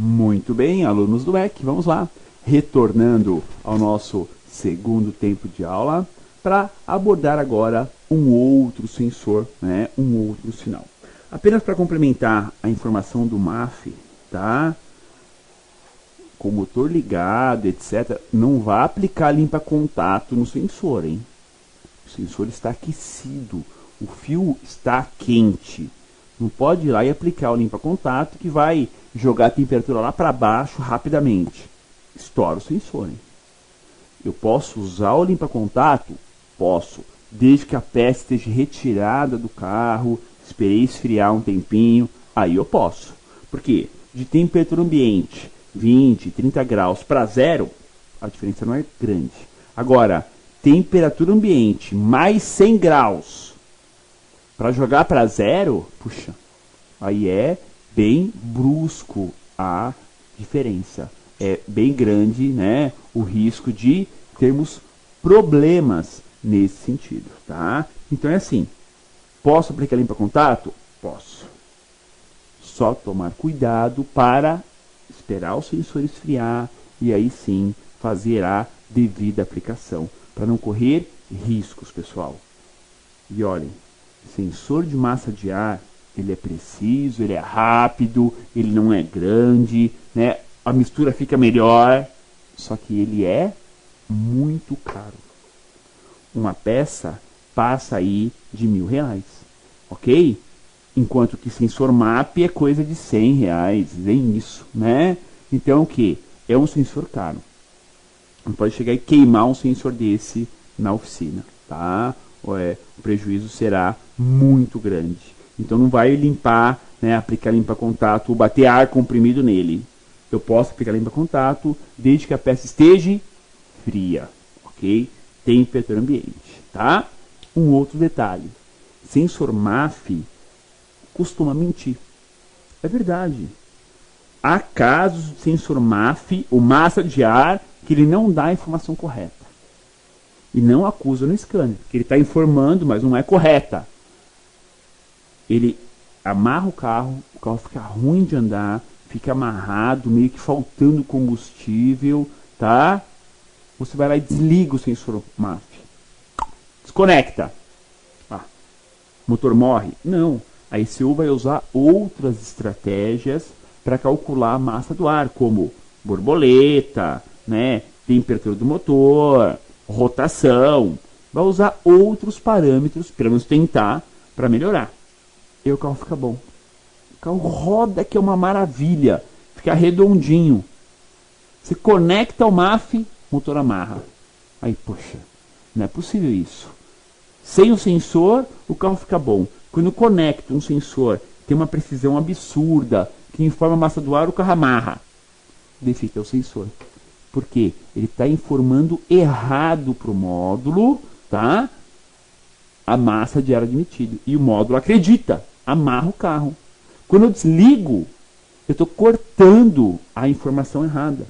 Muito bem, alunos do EC, vamos lá. Retornando ao nosso segundo tempo de aula para abordar agora um outro sensor, né, um outro sinal. Apenas para complementar a informação do MAF, tá? Com o motor ligado, etc., não vá aplicar limpa-contato no sensor, hein? O sensor está aquecido, o fio está quente. Não pode ir lá e aplicar o limpa-contato que vai jogar a temperatura lá para baixo rapidamente. Estoura o sensor, hein? Eu posso usar o limpa-contato? Posso, desde que a peça esteja retirada do carro, esperei esfriar um tempinho, aí eu posso. Por quê? De temperatura ambiente, 20, 30 graus para zero, a diferença não é grande. Agora, temperatura ambiente mais 100 graus para jogar para zero, puxa, aí é bem brusco a diferença. É bem grande, né, o risco de termos problemas nesse sentido, tá? Então é assim, posso aplicar limpa-contato? Posso. Só tomar cuidado para esperar o sensor esfriar e aí sim fazer a devida aplicação, para não correr riscos, pessoal. E olhem, sensor de massa de ar, ele é preciso, ele é rápido, ele não é grande, né? A mistura fica melhor, só que ele é muito caro. Uma peça passa aí de R$1.000, ok? Enquanto que sensor MAP é coisa de R$100, nem isso, né? Então o que? É um sensor caro. Não pode chegar e queimar um sensor desse na oficina, tá? O prejuízo será muito grande. Então não vai limpar, né, aplicar limpa-contato ou bater ar comprimido nele. Eu posso aplicar limpa-contato desde que a peça esteja fria, ok? Temperatura ambiente, tá? Um outro detalhe. Sensor MAF costuma mentir. É verdade. Há casos de sensor MAF, ou massa de ar, que ele não dá a informação correta. E não acusa no scanner, que ele está informando, mas não é correta. Ele amarra o carro fica ruim de andar, fica amarrado, meio que faltando combustível, tá? Você vai lá e desliga o sensor MAF. Desconecta. Ah, o motor morre? Não. A ECU vai usar outras estratégias para calcular a massa do ar, como borboleta, né, temperatura do motor, rotação. Vai usar outros parâmetros, pelo menos tentar, para melhorar. E o carro fica bom. O carro roda, que é uma maravilha. Fica redondinho. Você conecta o MAF, motor amarra. Aí, poxa, não é possível isso. Sem o sensor, o carro fica bom. Quando conecta um sensor, tem uma precisão absurda, que informa a massa do ar, o carro amarra. Defeito é o sensor. Por quê? Ele está informando errado para o módulo, tá? A massa de ar admitida. E o módulo acredita, amarra o carro. Quando eu desligo, eu estou cortando a informação errada.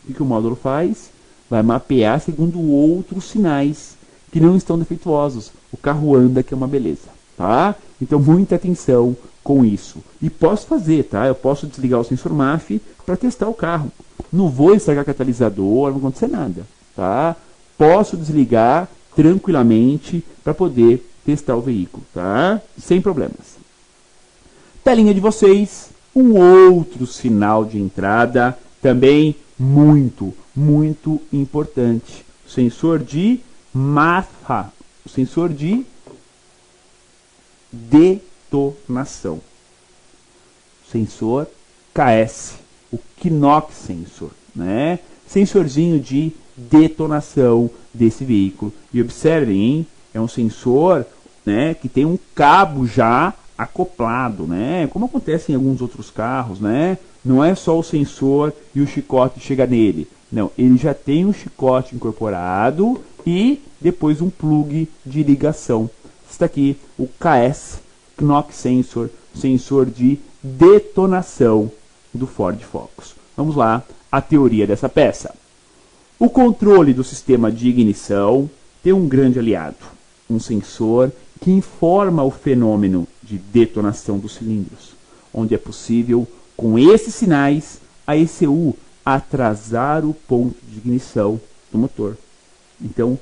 O que o módulo faz? Vai mapear segundo outros sinais que não estão defeituosos. O carro anda, que é uma beleza, tá? Então, muita atenção com isso. E posso fazer, tá? Eu posso desligar o sensor MAF para testar o carro. Não vou estragar catalisador, não vai acontecer nada, tá? Posso desligar tranquilamente para poder testar o veículo, tá? Sem problemas. Telinha de vocês, um outro sinal de entrada, também muito, muito importante. O sensor de MAFA, o sensor de detonação. Sensor KS, o Knox Sensor, né? Sensorzinho de detonação desse veículo. E observem, hein? É um sensor, né, que tem um cabo já acoplado, né? Como acontece em alguns outros carros, né? Não é só o sensor e o chicote chega nele. Não, ele já tem um chicote incorporado e depois um plug de ligação. Está aqui o KS, Knox Sensor, sensor de detonação do Ford Focus. Vamos lá, a teoria dessa peça. O controle do sistema de ignição tem um grande aliado, um sensor que informa o fenômeno de detonação dos cilindros, onde é possível, com esses sinais, a ECU atrasar o ponto de ignição do motor. Então,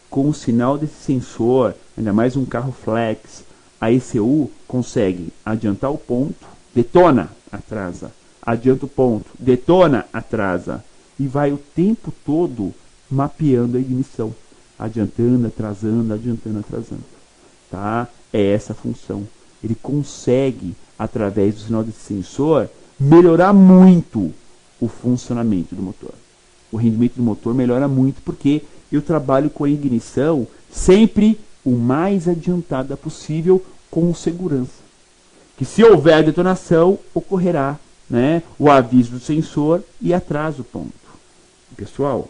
com o sinal desse sensor, ainda mais um carro flex, a ECU consegue adiantar o ponto, detona, atrasa, adianta o ponto, detona, atrasa, e vai o tempo todo mapeando a ignição, adiantando, atrasando, adiantando, atrasando. Tá? É essa a função. Ele consegue, através do sinal desse sensor, melhorar muito o funcionamento do motor. O rendimento do motor melhora muito porque eu trabalho com a ignição sempre o mais adiantada possível com segurança. Que se houver detonação, ocorrerá, né, o aviso do sensor e atrasa o ponto. Pessoal,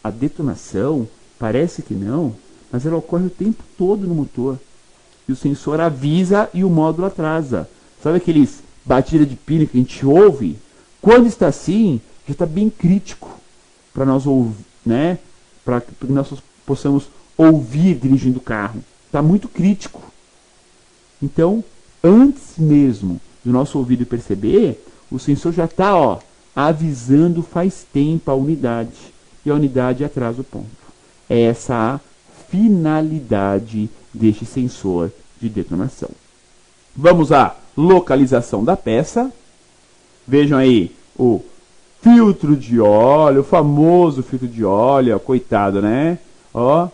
a detonação parece que não, mas ela ocorre o tempo todo no motor. E o sensor avisa e o módulo atrasa. Sabe aqueles batida de pilha que a gente ouve? Quando está assim, já está bem crítico para nós ouvir, né? Para que nós possamos ouvir dirigindo o carro. Está muito crítico. Então, antes mesmo do nosso ouvido perceber, o sensor já está, ó, avisando faz tempo a unidade. E a unidade atrasa o ponto. É essa a finalidade deste sensor de detonação. Vamos à localização da peça. Vejam aí o filtro de óleo, o famoso filtro de óleo, ó, coitado, né? Ó,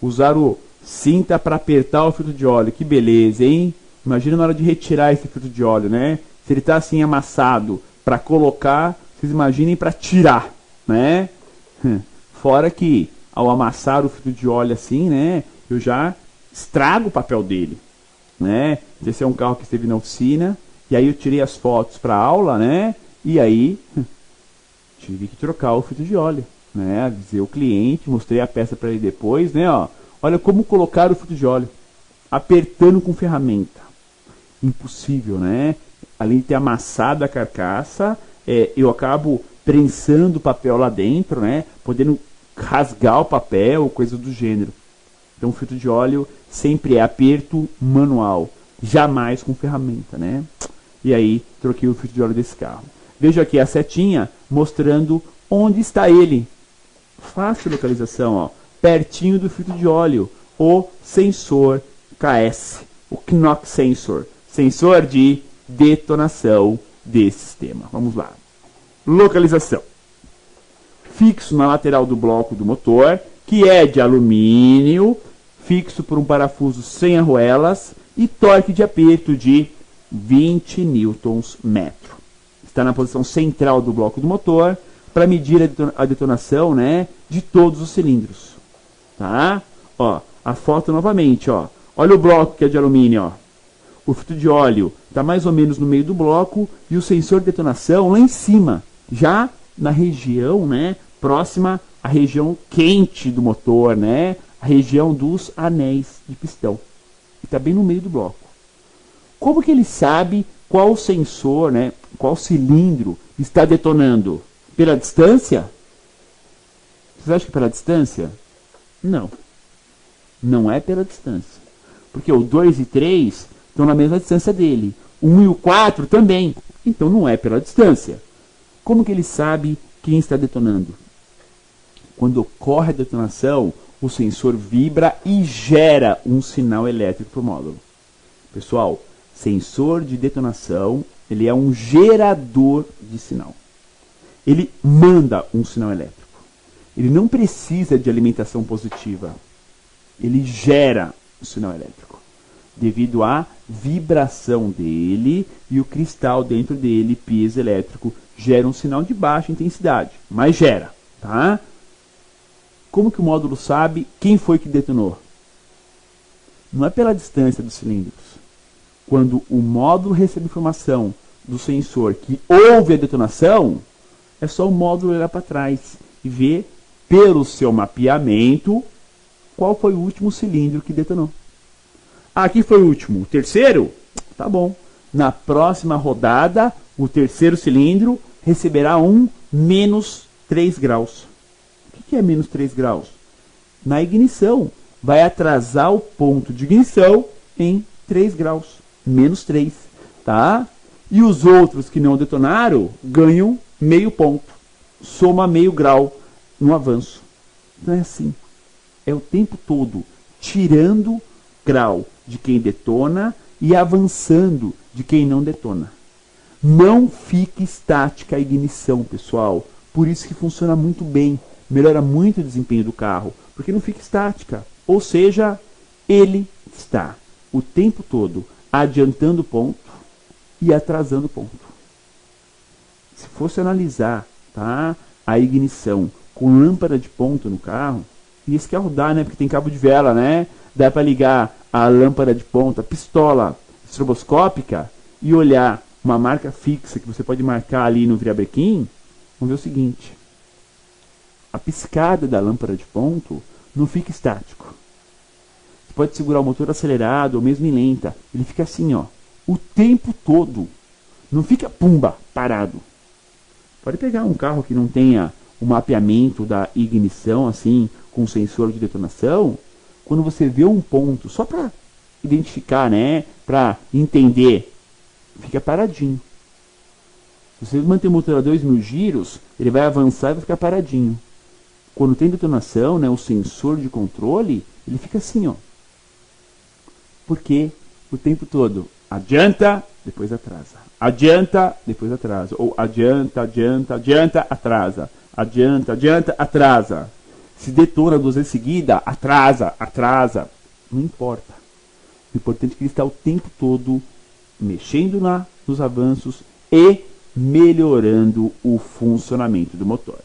usar o cinta para apertar o filtro de óleo, que beleza, hein? Imagina na hora de retirar esse filtro de óleo, né? Se ele está assim amassado para colocar, vocês imaginem para tirar, né? Fora que ao amassar o filtro de óleo assim, né, eu já estrago o papel dele, né? Esse é um carro que esteve na oficina, e aí eu tirei as fotos para aula, né? E aí tive que trocar o filtro de óleo, né? Avisei o cliente, mostrei a peça para ele depois, né? Ó, olha como colocar o filtro de óleo, apertando com ferramenta. Impossível, né? Além de ter amassado a carcaça, eu acabo prensando o papel lá dentro, né? Podendo rasgar o papel, coisa do gênero. Então o filtro de óleo sempre é aperto manual, jamais com ferramenta, né? E aí troquei o filtro de óleo desse carro. Veja aqui a setinha mostrando onde está ele. Fácil localização, ó, pertinho do filtro de óleo, o sensor KS, o Knock Sensor, sensor de detonação desse sistema. Vamos lá. Localização. Fixo na lateral do bloco do motor, que é de alumínio, fixo por um parafuso sem arruelas e torque de aperto de 20 Nm. Está na posição central do bloco do motor para medir a detonação, né, de todos os cilindros. Tá? Ó, a foto novamente, ó. Olha o bloco que é de alumínio, ó. O filtro de óleo está mais ou menos no meio do bloco e o sensor de detonação lá em cima, já na região, né, próxima à região quente do motor, né, a região dos anéis de pistão. Está bem no meio do bloco. Como que ele sabe qual sensor, né, qual cilindro está detonando? Pela distância? Vocês acham que pela distância? Não. Não é pela distância. Porque o 2 e 3 estão na mesma distância dele. O 1 e o 4 também. Então não é pela distância. Como que ele sabe quem está detonando? Quando ocorre a detonação, o sensor vibra e gera um sinal elétrico para o módulo. Pessoal, sensor de detonação, ele é um gerador de sinal. Ele manda um sinal elétrico. Ele não precisa de alimentação positiva. Ele gera o sinal elétrico, devido à vibração dele e o cristal dentro dele, piezoelétrico, gera um sinal de baixa intensidade, mas gera, tá? Como que o módulo sabe quem foi que detonou? Não é pela distância dos cilindros. Quando o módulo recebe informação do sensor que houve a detonação, é só o módulo olhar para trás e ver, pelo seu mapeamento, qual foi o último cilindro que detonou. Ah, aqui foi o último, o terceiro? Tá bom. Na próxima rodada, o terceiro cilindro receberá um menos 3 graus. O que é menos 3 graus? Na ignição, vai atrasar o ponto de ignição em 3 graus. Menos 3, tá? E os outros que não detonaram ganham meio ponto, soma meio grau no avanço. Então é assim, é o tempo todo tirando grau de quem detona e avançando de quem não detona. Não fica estática a ignição, pessoal. Por isso que funciona muito bem, melhora muito o desempenho do carro, porque não fica estática. Ou seja, ele está o tempo todo adiantando ponto e atrasando ponto. Se fosse analisar, tá, a ignição com lâmpada de ponto no carro, e esse carro dá, né, porque tem cabo de vela, né, dá para ligar a lâmpada de ponta, pistola estroboscópica e olhar uma marca fixa que você pode marcar ali no virabrequim. Vamos ver o seguinte: a piscada da lâmpada de ponto não fica estático. Você pode segurar o motor acelerado ou mesmo em lenta, ele fica assim, ó, o tempo todo. Não fica pumba, parado. Pode pegar um carro que não tenha o mapeamento da ignição, assim, com sensor de detonação. Quando você vê um ponto, só para identificar, né, para entender, fica paradinho. Se você manter o motor a 2.000 giros, ele vai avançar e vai ficar paradinho. Quando tem detonação, né, o sensor de controle, ele fica assim, ó. Porque o tempo todo adianta, depois atrasa. Adianta, depois atrasa. Ou adianta, adianta, adianta, atrasa. Adianta, adianta, atrasa. Se detona 2 vezes seguida, atrasa, atrasa. Não importa. O importante é que ele está o tempo todo mexendo nos avanços e melhorando o funcionamento do motor.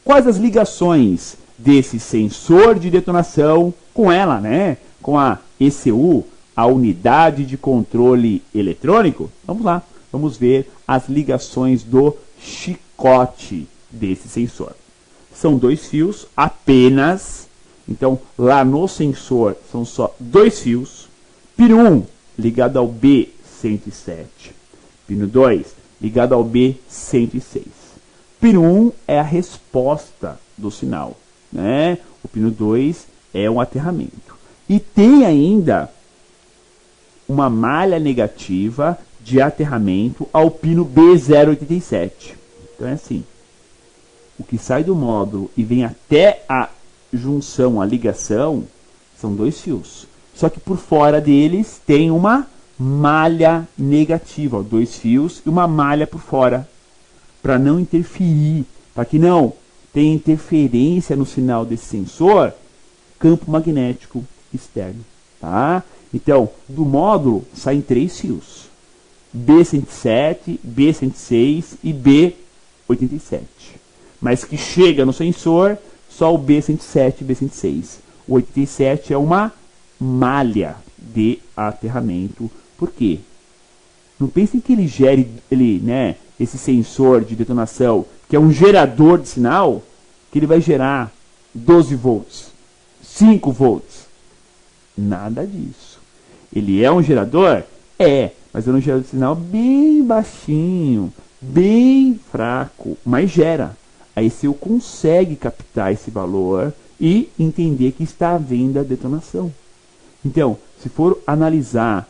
Quais as ligações desse sensor de detonação com ela, né? Com a ECU, a unidade de controle eletrônico? Vamos lá, vamos ver as ligações do chicote desse sensor. São 2 fios apenas, então lá no sensor são só 2 fios. Pino 1 ligado ao B107, pino 2 ligado ao B106. Pino 1 é a resposta do sinal, né? O pino 2 é um aterramento. E tem ainda uma malha negativa de aterramento ao pino B087. Então é assim, o que sai do módulo e vem até a junção, a ligação, são 2 fios. Só que por fora deles tem uma malha negativa, ó, 2 fios e uma malha por fora, para não interferir, para que não tenha interferência no sinal desse sensor, campo magnético externo, tá? Então, do módulo saem 3 fios, B107, B106 e B87, mas que chega no sensor só o B107 e B106. O 87 é uma malha de aterramento. Por quê? Não pensem que ele gere, né, esse sensor de detonação, que é um gerador de sinal, que ele vai gerar 12 volts, 5 volts. Nada disso. Ele é um gerador? É, mas é um gerador de sinal bem baixinho, bem fraco, mas gera. A ECU consegue captar esse valor e entender que está havendo a detonação. Então, se for analisar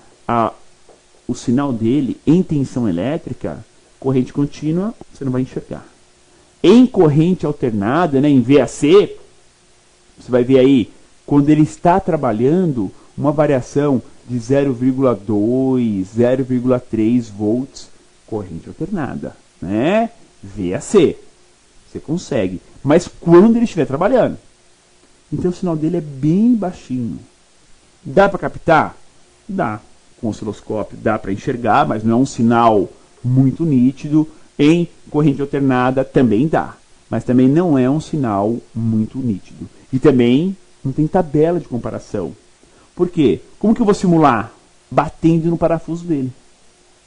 o sinal dele em tensão elétrica, corrente contínua, você não vai enxergar. Em corrente alternada, né, em VAC, você vai ver aí, quando ele está trabalhando, uma variação de 0,2, 0,3 volts, corrente alternada, né? VAC, você consegue. Mas quando ele estiver trabalhando, então o sinal dele é bem baixinho. Dá para captar? Dá. Com o osciloscópio dá para enxergar, mas não é um sinal muito nítido. Em corrente alternada também dá, mas também não é um sinal muito nítido. E também não tem tabela de comparação. Por quê? Como que eu vou simular? Batendo no parafuso dele.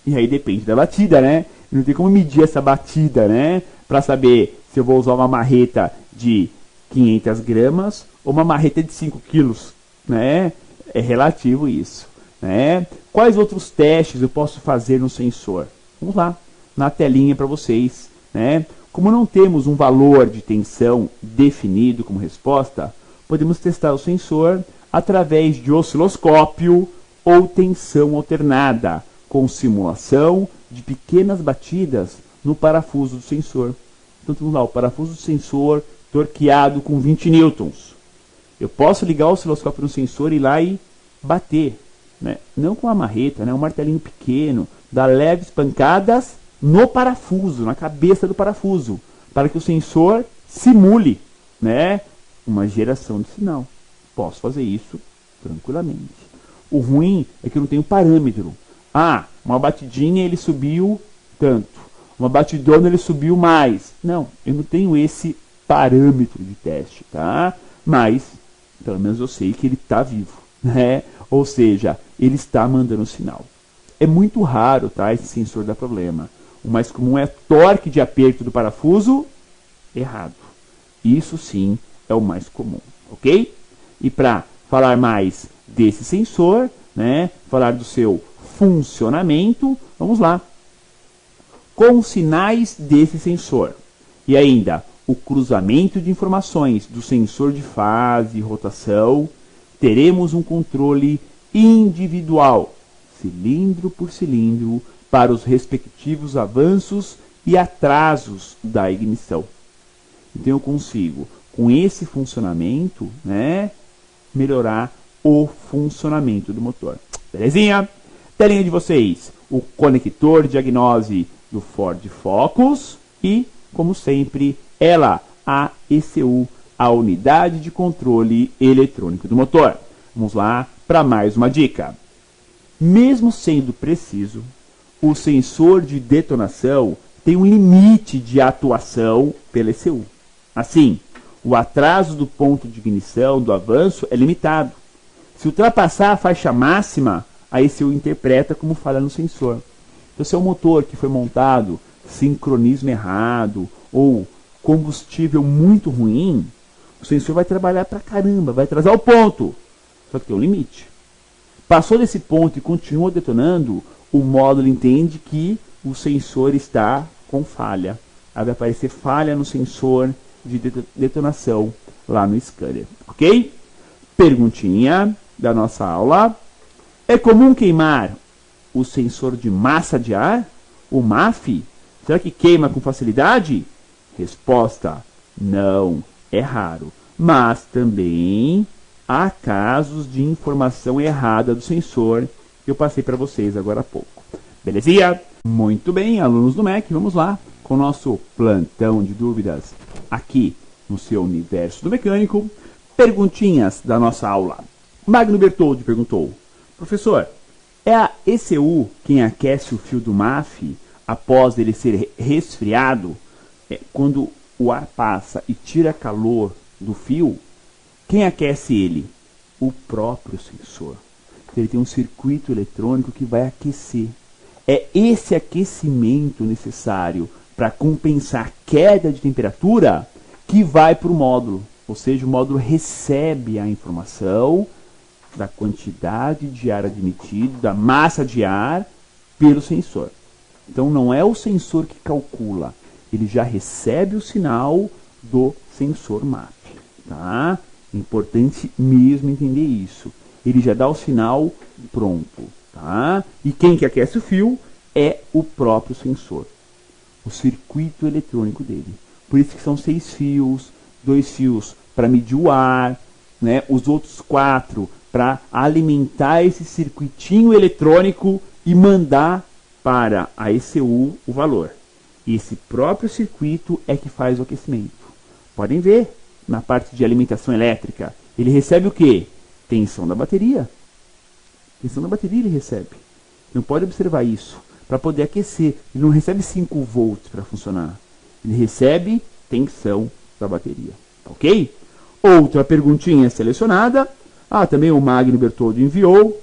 E aí depende da batida, né? Não tem como medir essa batida, né? Para saber se eu vou usar uma marreta de 500 gramas ou uma marreta de 5 quilos, né? É relativo isso, né? Quais outros testes eu posso fazer no sensor? Vamos lá, na telinha para vocês, né? Como não temos um valor de tensão definido como resposta, podemos testar o sensor através de osciloscópio ou tensão alternada, com simulação de pequenas batidas no parafuso do sensor. Então temos lá o parafuso do sensor torqueado com 20 newtons. Eu posso ligar o osciloscópio no sensor e ir lá e bater, né? Não com a marreta, né? Um martelinho pequeno, dar leves pancadas no parafuso, na cabeça do parafuso, para que o sensor simule, né, uma geração de sinal. Posso fazer isso tranquilamente. O ruim é que eu não tenho parâmetro. Ah, uma batidinha ele subiu tanto, uma batidona ele subiu mais. Não, eu não tenho esse parâmetro de teste, tá? Mas, pelo menos eu sei que ele está vivo, né? Ou seja, ele está mandando sinal. É muito raro, tá, esse sensor dar problema. O mais comum é torque de aperto do parafuso errado. Isso sim é o mais comum, ok? E para falar mais desse sensor, né, falar do seu funcionamento, vamos lá. Com os sinais desse sensor e ainda o cruzamento de informações do sensor de fase e rotação, teremos um controle individual, cilindro por cilindro, para os respectivos avanços e atrasos da ignição. Então eu consigo, com esse funcionamento, né, melhorar o funcionamento do motor. Belezinha? Telinha de vocês, o conector de diagnose do Ford Focus e, como sempre, ela, a ECU, a unidade de controle eletrônico do motor. Vamos lá para mais uma dica. Mesmo sendo preciso, o sensor de detonação tem um limite de atuação pela ECU. Assim, o atraso do ponto de ignição do avanço é limitado. Se ultrapassar a faixa máxima, a ECU interpreta como falha no sensor. Então, se é um motor que foi montado sincronismo errado ou combustível muito ruim, o sensor vai trabalhar pra caramba, vai atrasar o ponto. Só que tem um limite. Passou desse ponto e continua detonando, o módulo entende que o sensor está com falha. Aí vai aparecer falha no sensor de detonação lá no scanner, ok? Perguntinha da nossa aula. É comum queimar o sensor de massa de ar, o MAF? Será que queima com facilidade? Resposta: não, é raro. Mas também há casos de informação errada do sensor que eu passei para vocês agora há pouco. Belezinha? Muito bem, alunos do MEC, vamos lá com o nosso plantão de dúvidas aqui no seu universo do mecânico. Perguntinhas da nossa aula. Magno Bertoldi perguntou: professor, é a ECU quem aquece o fio do MAF após ele ser resfriado? Quando o ar passa e tira calor do fio, quem aquece ele? O próprio sensor. Ele tem um circuito eletrônico que vai aquecer. É esse aquecimento necessário para compensar a queda de temperatura que vai para o módulo. Ou seja, o módulo recebe a informação da quantidade de ar admitido, da massa de ar, pelo sensor. Então não é o sensor que calcula, ele já recebe o sinal do sensor MAF. Tá? É importante mesmo entender isso. Ele já dá o sinal pronto. Tá? E quem que aquece o fio é o próprio sensor, o circuito eletrônico dele. Por isso que são 6 fios, 2 fios para medir o ar, né? Os outros 4 para alimentar esse circuitinho eletrônico e mandar para a ECU o valor. E esse próprio circuito é que faz o aquecimento. Podem ver na parte de alimentação elétrica. Ele recebe o quê? Tensão da bateria. Tensão da bateria ele recebe. Não pode observar isso. Para poder aquecer, ele não recebe 5 volts para funcionar. Ele recebe tensão da bateria. Ok? Outra perguntinha selecionada. Também o Magno Bertoldi enviou.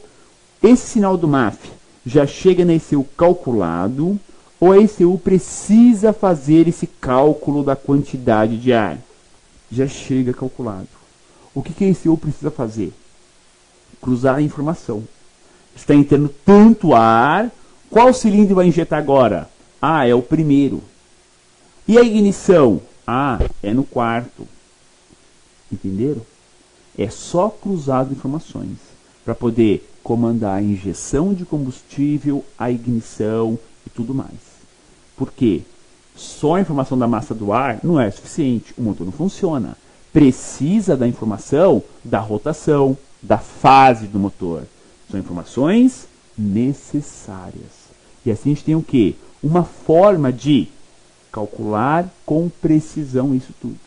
Esse sinal do MAF já chega na ECU calculado ou a ECU precisa fazer esse cálculo da quantidade de ar? Já chega calculado. O que a ECU precisa fazer? Cruzar a informação. Está entrando tanto ar. Qual cilindro vai injetar agora? É o primeiro. E a ignição? É no quarto. Entenderam? É só cruzar as informações para poder comandar a injeção de combustível, a ignição e tudo mais. Por quê? Só a informação da massa do ar não é suficiente, o motor não funciona. Precisa da informação da rotação, da fase do motor. São informações necessárias. E assim a gente tem o quê? Uma forma de calcular com precisão isso tudo.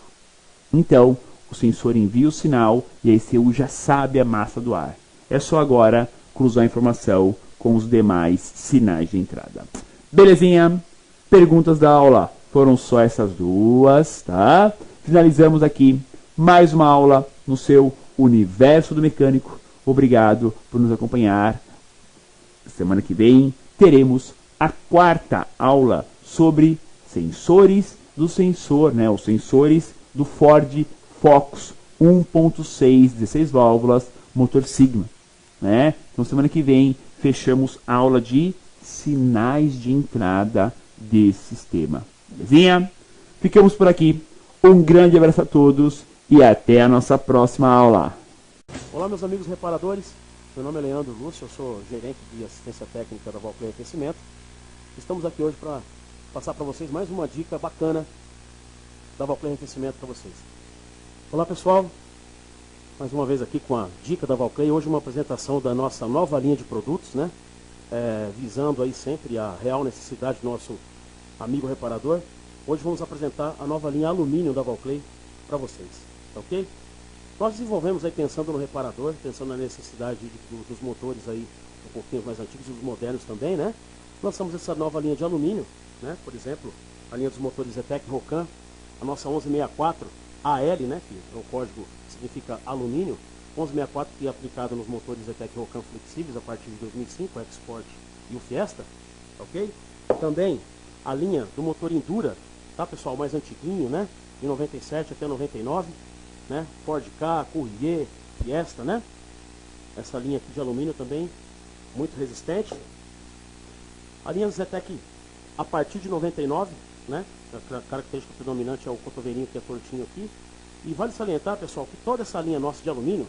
Então, o sensor envia o sinal e a ECU já sabe a massa do ar. É só agora cruzar a informação com os demais sinais de entrada. Belezinha? Perguntas da aula foram só essas duas, tá? Finalizamos aqui mais uma aula no seu Universo do Mecânico. Obrigado por nos acompanhar. Semana que vem teremos a quarta aula sobre sensores do sensor, né? Os sensores do Ford Focus 1.6, 16 válvulas, motor Sigma, né? Então semana que vem fechamos a aula de sinais de entrada desse sistema. Belezinha? Ficamos por aqui. Um grande abraço a todos e até a nossa próxima aula. Olá, meus amigos reparadores. Meu nome é Leandro Lúcio, eu sou gerente de assistência técnica da Valclay Aquecimento. Estamos aqui hoje para passar para vocês mais uma dica bacana da Valclay Aquecimento para vocês. Olá, pessoal. Mais uma vez aqui com a dica da Valclay. Hoje uma apresentação da nossa nova linha de produtos, né? Visando aí sempre a real necessidade do nosso amigo reparador. Hoje vamos apresentar a nova linha alumínio da Valclay para vocês, tá ok? Nós desenvolvemos aí pensando no reparador, pensando na necessidade dos motores aí um pouquinho mais antigos e dos modernos também, né? Lançamos essa nova linha de alumínio, né? Por exemplo, a linha dos motores Zetec Rocan, a nossa 1164 AL, né? Que é o código significa alumínio, 1164 que é aplicada nos motores Zetec Rocan flexíveis a partir de 2005, o Export e o Fiesta, ok? Também a linha do motor Endura, tá, pessoal, mais antiguinho, né? De 97 até 99, né? Ford Ka, Courier, Fiesta, né? Essa linha aqui de alumínio também muito resistente. A linha Zetec a partir de 99, né? A característica predominante é o cotovelinho que é tortinho aqui. E vale salientar, pessoal, que toda essa linha nossa de alumínio,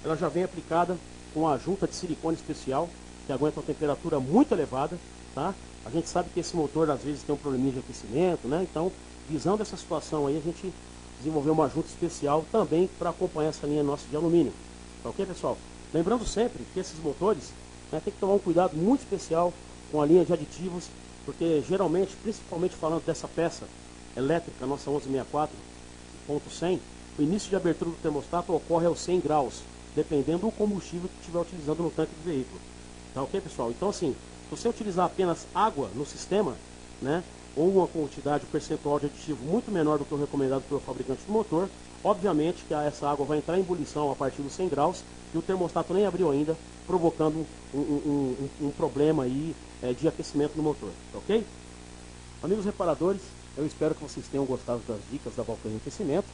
ela já vem aplicada com a junta de silicone especial, que aguenta uma temperatura muito elevada, tá? A gente sabe que esse motor às vezes tem um probleminha de aquecimento, né? Então, visando essa situação aí, a gente desenvolveu uma junta especial também para acompanhar essa linha nossa de alumínio. Tá ok, pessoal? Lembrando sempre que esses motores, né, tem que tomar um cuidado muito especial com a linha de aditivos, porque geralmente, principalmente falando dessa peça elétrica, nossa 1164.100, o início de abertura do termostato ocorre aos 100 graus, dependendo do combustível que estiver utilizando no tanque do veículo. Tá ok, pessoal? Então, assim, se você utilizar apenas água no sistema, né, ou uma quantidade, percentual de aditivo muito menor do que o recomendado pelo fabricante do motor, obviamente que essa água vai entrar em ebulição a partir dos 100 graus e o termostato nem abriu ainda, provocando um problema aí, de aquecimento no motor, tá ok? Amigos reparadores, eu espero que vocês tenham gostado das dicas da Valclay Aquecimento.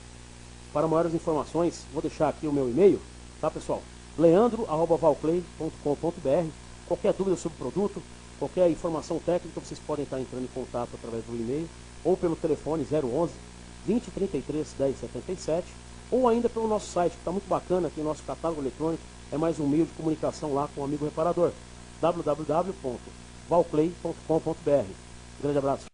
Para maiores informações, vou deixar aqui o meu e-mail, tá, pessoal? leandro@valclay.com.br. Qualquer dúvida sobre o produto, qualquer informação técnica, vocês podem estar entrando em contato através do e-mail ou pelo telefone 011 2033 1077 ou ainda pelo nosso site, que está muito bacana, tem o nosso catálogo eletrônico, é mais um meio de comunicação lá com o amigo reparador, www.valclay.com.br. Grande abraço.